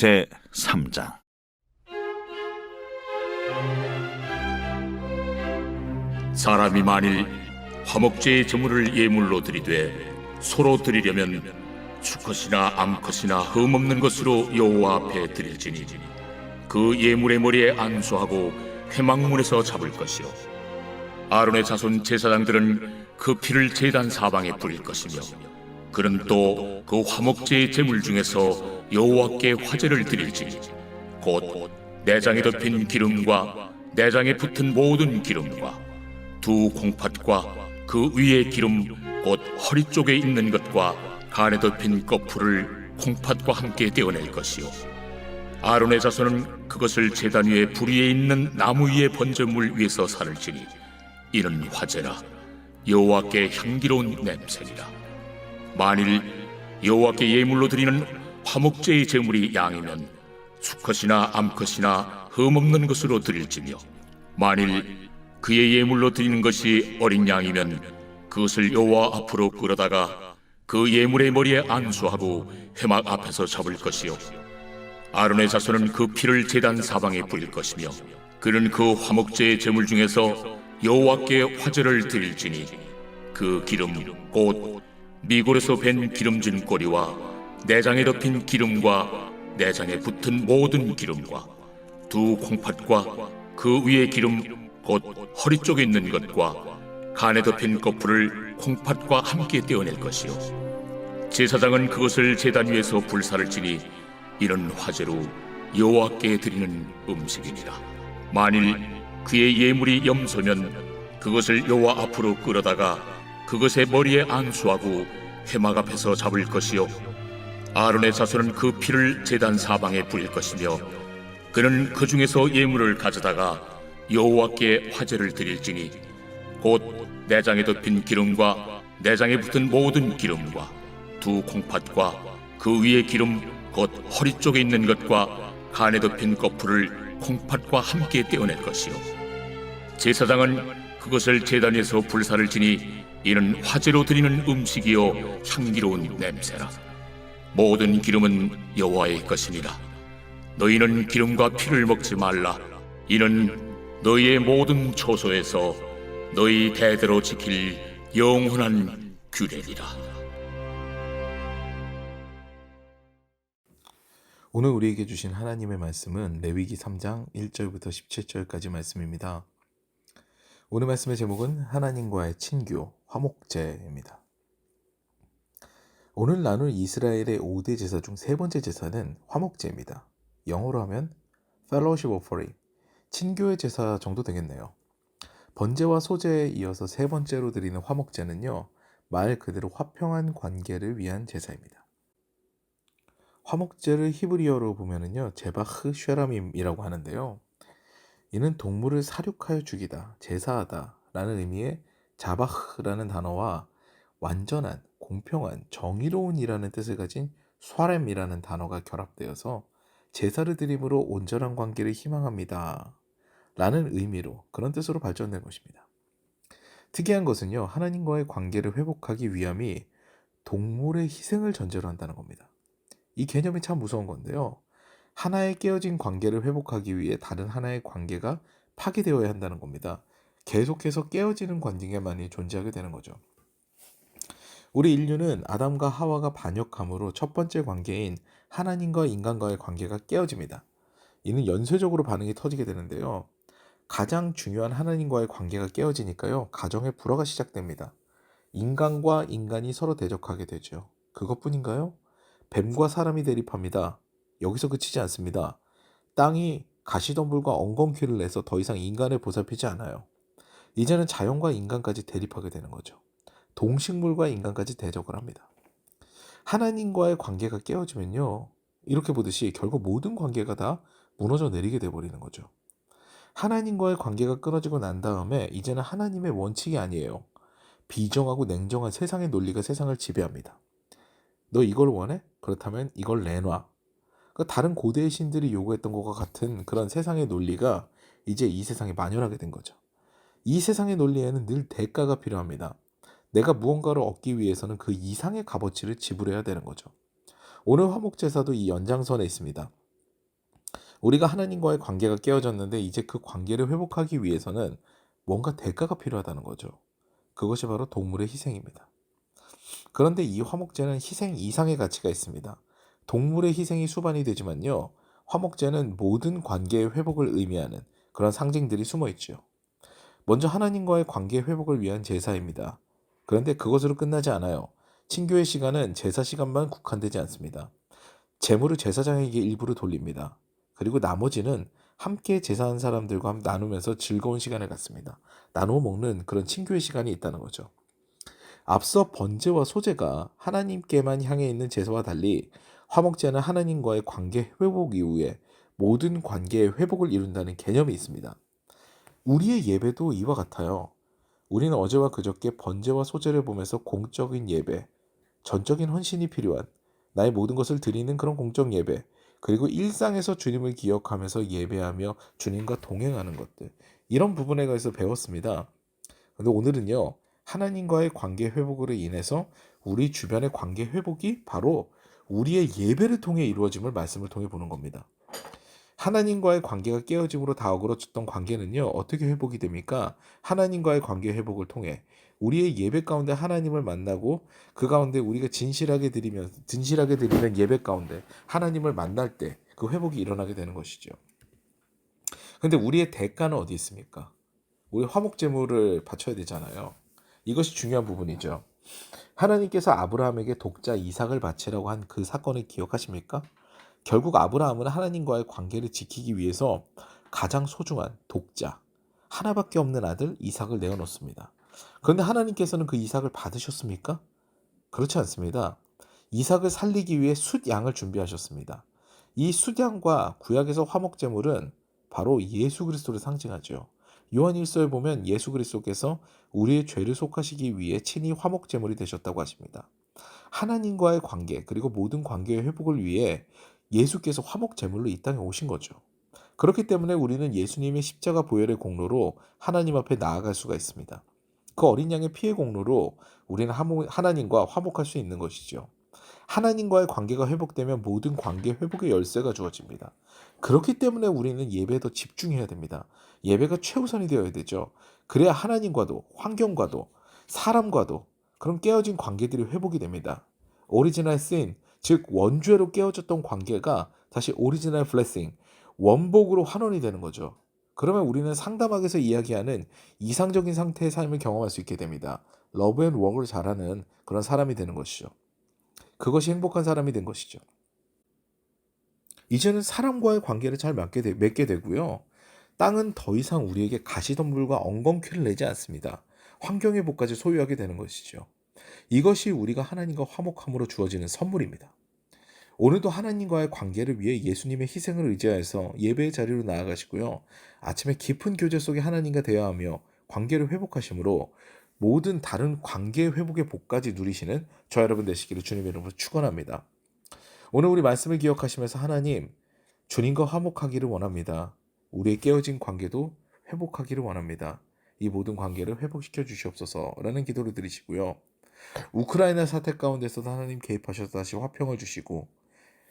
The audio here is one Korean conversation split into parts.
제3장. 사람이 만일 화목제의 제물을 예물로 드리되 소로 드리려면 수컷이나 암컷이나 흠없는 것으로 여호와 앞에 드릴지니 그 예물의 머리에 안수하고 회막문에서 잡을 것이요 아론의 자손 제사장들은 그 피를 제단 사방에 뿌릴 것이며 그는 또 그 화목제의 제물 중에서 여호와께 화제를 드릴지니 곧 내장에 덮인 기름과 내장에 붙은 모든 기름과 두 콩팥과 그 위의 기름 곧 허리 쪽에 있는 것과 간에 덮인 거풀을 콩팥과 함께 떼어낼 것이요 아론의 자손은 그것을 제단 위에 불 위에 있는 나무 위의 번제물 위에서 살을지니 이는 화제라 여호와께 향기로운 냄새니라. 만일 여호와께 예물로 드리는 화목제의 제물이 양이면 수컷이나 암컷이나 흠없는 것으로 드릴지며 만일 그의 예물로 드리는 것이 어린 양이면 그것을 여호와 앞으로 끌어다가 그 예물의 머리에 안수하고 회막 앞에서 잡을 것이요 아론의 자손은 그 피를 제단 사방에 뿌릴 것이며 그는 그 화목제의 제물 중에서 여호와께 화제를 드릴지니 그 기름 곧 미골에서 밴 기름진 꼬리와 내장에 덮인 기름과 내장에 붙은 모든 기름과 두 콩팥과 그 위의 기름 곧 허리 쪽에 있는 것과 간에 덮인 거풀을 콩팥과 함께 떼어낼 것이요 제사장은 그것을 제단 위에서 불사를 지니 이는 화제로 여호와께 드리는 음식이니라. 만일 그의 예물이 염소면 그것을 여호와 앞으로 끌어다가 그것의 머리에 안수하고 회막 앞에서 잡을 것이요 아론의 자손은 그 피를 제단 사방에 뿌릴 것이며 그는 그 중에서 예물을 가져다가 여호와께 화제를 드릴지니 곧 내장에 덮인 기름과 내장에 붙은 모든 기름과 두 콩팥과 그 위의 기름 곧 허리 쪽에 있는 것과 간에 덮인 거풀을 콩팥과 함께 떼어낼 것이요 제사장은 그것을 제단 위에서 불사를 지니 이는 화제로 드리는 음식이요 향기로운 냄새라. 모든 기름은 여호와의 것이니라. 너희는 기름과 피를 먹지 말라. 이는 너희의 모든 초소에서 너희 대대로 지킬 영원한 규례니라. 오늘 우리에게 주신 하나님의 말씀은 레위기 3장 1절부터 17절까지 말씀입니다. 오늘 말씀의 제목은 하나님과의 친교, 화목제입니다. 오늘 나눌 이스라엘의 5대 제사 중 세 번째 제사는 화목제입니다. 영어로 하면 Fellowship Offering, 친교의 제사 정도 되겠네요. 번제와 소제에 이어서 세 번째로 드리는 화목제는요, 말 그대로 화평한 관계를 위한 제사입니다. 화목제를 히브리어로 보면은요, 제바흐 쉐라밈이라고 하는데요. 이는 동물을 사륙하여 죽이다, 제사하다 라는 의미의 자바흐라는 단어와 완전한, 공평한, 정의로운 이라는 뜻을 가진 쏴렘이라는 단어가 결합되어서 제사를 드림으로 온전한 관계를 희망합니다 라는 의미로, 그런 뜻으로 발전된 것입니다. 특이한 것은요, 하나님과의 관계를 회복하기 위함이 동물의 희생을 전제로 한다는 겁니다. 이 개념이 참 무서운 건데요, 하나의 깨어진 관계를 회복하기 위해 다른 하나의 관계가 파괴되어야 한다는 겁니다. 계속해서 깨어지는 관계만이 존재하게 되는 거죠. 우리 인류는 아담과 하와가 반역함으로 첫 번째 관계인 하나님과 인간과의 관계가 깨어집니다. 이는 연쇄적으로 반응이 터지게 되는데요, 가장 중요한 하나님과의 관계가 깨어지니까요, 가정의 불화가 시작됩니다. 인간과 인간이 서로 대적하게 되죠. 그것뿐인가요? 뱀과 사람이 대립합니다. 여기서 그치지 않습니다. 땅이 가시덤불과 엉겅퀴를 내서 더 이상 인간을 보살피지 않아요. 이제는 자연과 인간까지 대립하게 되는 거죠. 동식물과 인간까지 대적을 합니다. 하나님과의 관계가 깨어지면요, 이렇게 보듯이 결국 모든 관계가 다 무너져 내리게 돼버리는 거죠. 하나님과의 관계가 끊어지고 난 다음에 이제는 하나님의 원칙이 아니에요. 비정하고 냉정한 세상의 논리가 세상을 지배합니다. 너 이걸 원해? 그렇다면 이걸 내놔. 다른 고대의 신들이 요구했던 것과 같은 그런 세상의 논리가 이제 이 세상에 만연하게 된 거죠. 이 세상의 논리에는 늘 대가가 필요합니다. 내가 무언가를 얻기 위해서는 그 이상의 값어치를 지불해야 되는 거죠. 오늘 화목제사도 이 연장선에 있습니다. 우리가 하나님과의 관계가 깨어졌는데 이제 그 관계를 회복하기 위해서는 뭔가 대가가 필요하다는 거죠. 그것이 바로 동물의 희생입니다. 그런데 이 화목제는 희생 이상의 가치가 있습니다. 동물의 희생이 수반이 되지만요. 화목제는 모든 관계의 회복을 의미하는 그런 상징들이 숨어 있죠. 먼저 하나님과의 관계 회복을 위한 제사입니다. 그런데 그것으로 끝나지 않아요. 친교의 시간은 제사 시간만 국한되지 않습니다. 제물을 제사장에게 일부러 돌립니다. 그리고 나머지는 함께 제사한 사람들과 나누면서 즐거운 시간을 갖습니다. 나누어 먹는 그런 친교의 시간이 있다는 거죠. 앞서 번제와 소제가 하나님께만 향해 있는 제사와 달리 화목제는 하나님과의 관계 회복 이후에 모든 관계의 회복을 이룬다는 개념이 있습니다. 우리의 예배도 이와 같아요. 우리는 어제와 그저께 번제와 소제를 보면서 공적인 예배, 전적인 헌신이 필요한 나의 모든 것을 드리는 그런 공적 예배, 그리고 일상에서 주님을 기억하면서 예배하며 주님과 동행하는 것들, 이런 부분에 대해서 배웠습니다. 그런데 오늘은요, 하나님과의 관계 회복으로 인해서 우리 주변의 관계 회복이 바로 우리의 예배를 통해 이루어짐을 말씀을 통해 보는 겁니다. 하나님과의 관계가 깨어짐으로 다 어그러졌던 관계는요, 어떻게 회복이 됩니까? 하나님과의 관계 회복을 통해 우리의 예배 가운데 하나님을 만나고 그 가운데 우리가 진실하게 드리는 예배 가운데 하나님을 만날 때 그 회복이 일어나게 되는 것이죠. 근데 우리의 대가는 어디 있습니까? 우리 화목 제물을 바쳐야 되잖아요. 이것이 중요한 부분이죠. 하나님께서 아브라함에게 독자 이삭을 바치라고 한 그 사건을 기억하십니까? 결국 아브라함은 하나님과의 관계를 지키기 위해서 가장 소중한 독자, 하나밖에 없는 아들 이삭을 내어놓습니다. 그런데 하나님께서는 그 이삭을 받으셨습니까? 그렇지 않습니다. 이삭을 살리기 위해 숫양을 준비하셨습니다. 이 숫양과 구약에서 화목제물은 바로 예수 그리스도를 상징하죠. 요한 1서에 보면 예수 그리스도께서 우리의 죄를 속하시기 위해 친히 화목제물이 되셨다고 하십니다. 하나님과의 관계 그리고 모든 관계의 회복을 위해 예수께서 화목제물로 이 땅에 오신 거죠. 그렇기 때문에 우리는 예수님의 십자가 보혈의 공로로 하나님 앞에 나아갈 수가 있습니다. 그 어린 양의 피의 공로로 우리는 하나님과 화목할 수 있는 것이죠. 하나님과의 관계가 회복되면 모든 관계 회복의 열쇠가 주어집니다. 그렇기 때문에 우리는 예배에 더 집중해야 됩니다. 예배가 최우선이 되어야 되죠. 그래야 하나님과도 환경과도 사람과도 그런 깨어진 관계들이 회복이 됩니다. 오리지널 신, 즉 원죄로 깨어졌던 관계가 다시 오리지널 블레싱, 원복으로 환원이 되는 거죠. 그러면 우리는 상담학에서 이야기하는 이상적인 상태의 삶을 경험할 수 있게 됩니다. 러브 앤 워크를 잘하는 그런 사람이 되는 것이죠. 그것이 행복한 사람이 된 것이죠. 이제는 사람과의 관계를 잘 맺게 되고요. 땅은 더 이상 우리에게 가시덤불과 엉겅퀴를 내지 않습니다. 환경의 복까지 소유하게 되는 것이죠. 이것이 우리가 하나님과 화목함으로 주어지는 선물입니다. 오늘도 하나님과의 관계를 위해 예수님의 희생을 의지하여서 예배의 자리로 나아가시고요. 아침에 깊은 교제 속에 하나님과 대화하며 관계를 회복하심으로 모든 다른 관계 회복의 복까지 누리시는 저 여러분 되시기를 주님의 이름으로 축원합니다. 오늘 우리 말씀을 기억하시면서 하나님, 주님과 화목하기를 원합니다. 우리의 깨어진 관계도 회복하기를 원합니다. 이 모든 관계를 회복시켜 주시옵소서라는 기도를 드리시고요. 우크라이나 사태 가운데서도 하나님 개입하셔서 다시 화평을 주시고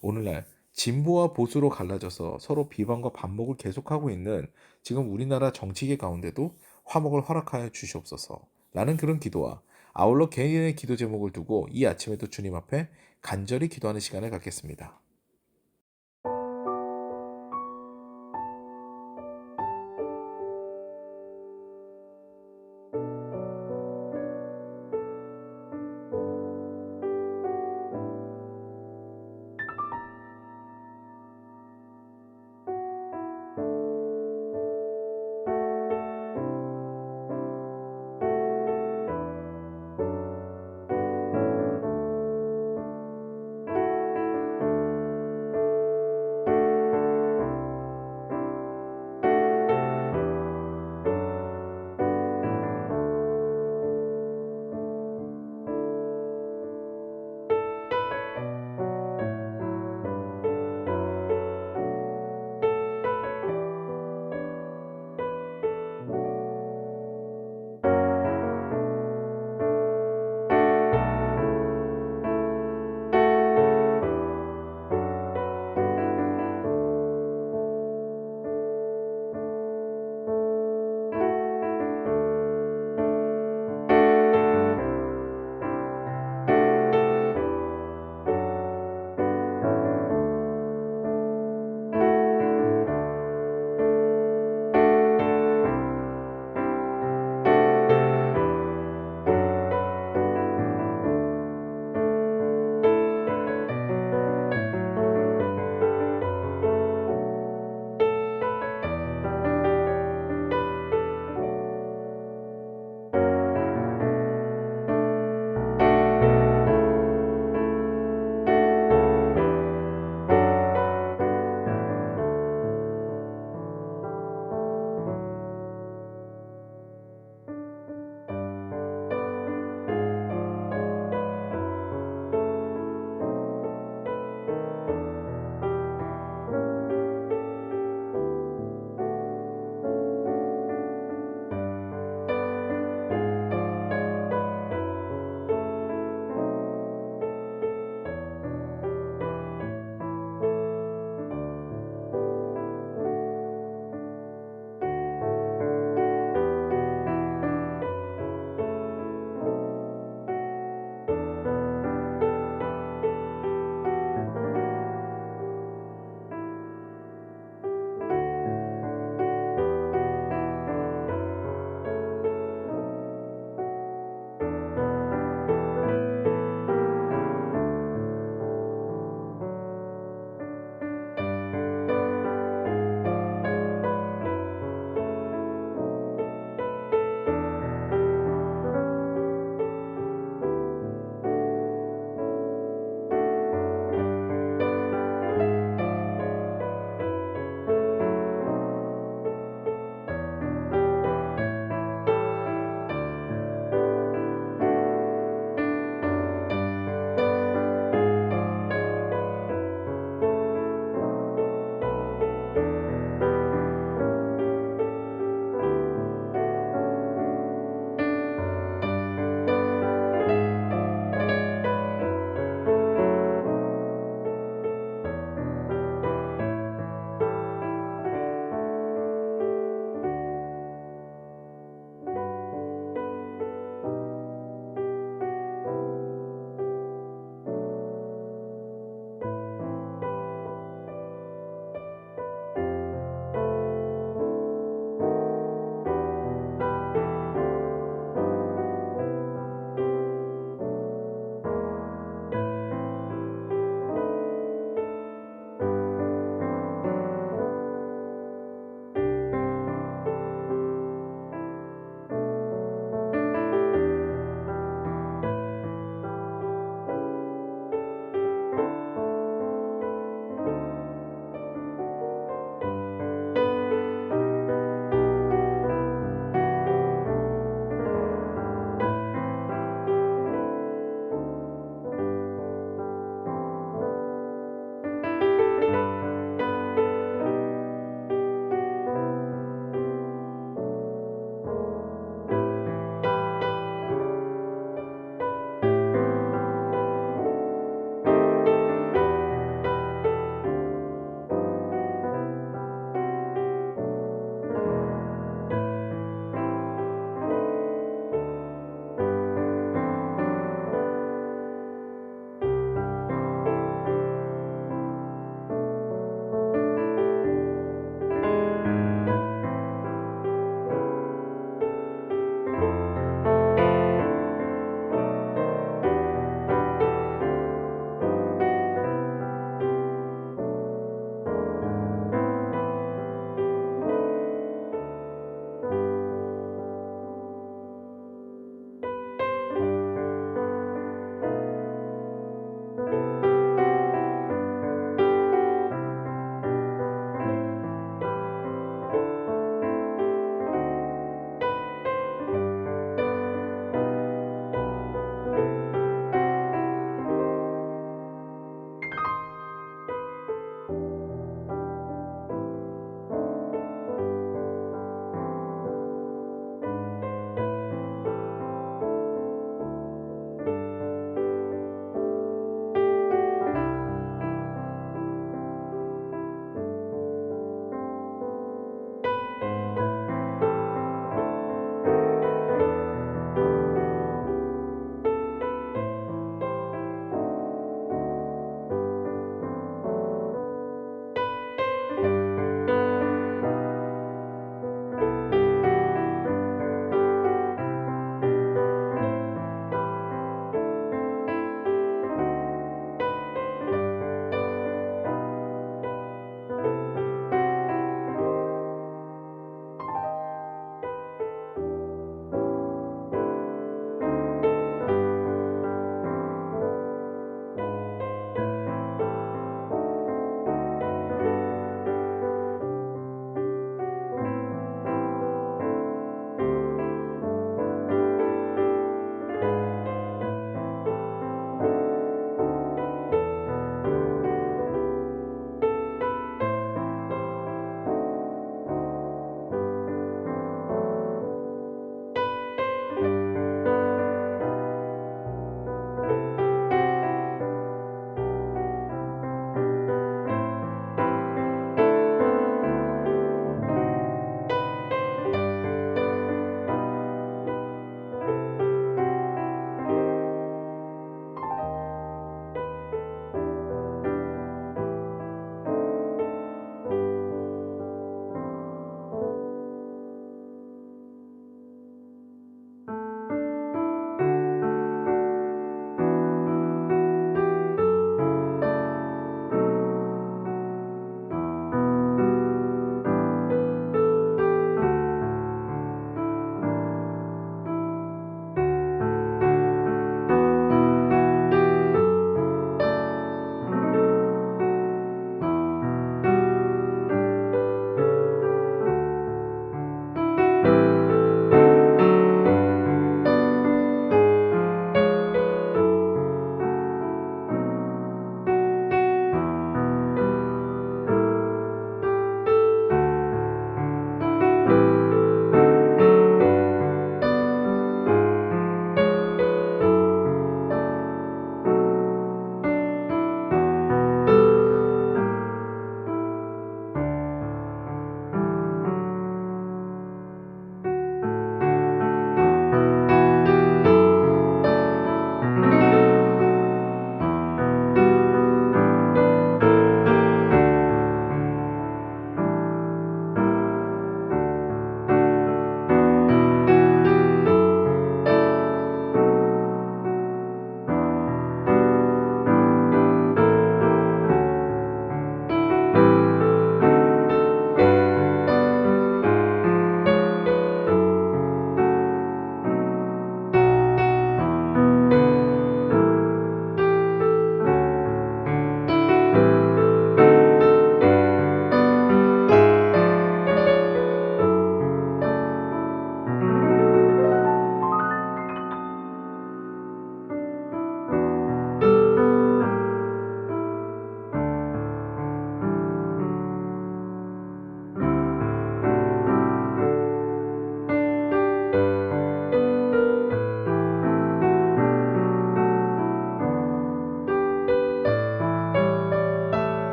오늘날 진보와 보수로 갈라져서 서로 비방과 반목을 계속하고 있는 지금 우리나라 정치계 가운데도 화목을 허락하여 주시옵소서 라는 그런 기도와 아울러 개인의 기도 제목을 두고 이 아침에도 주님 앞에 간절히 기도하는 시간을 갖겠습니다.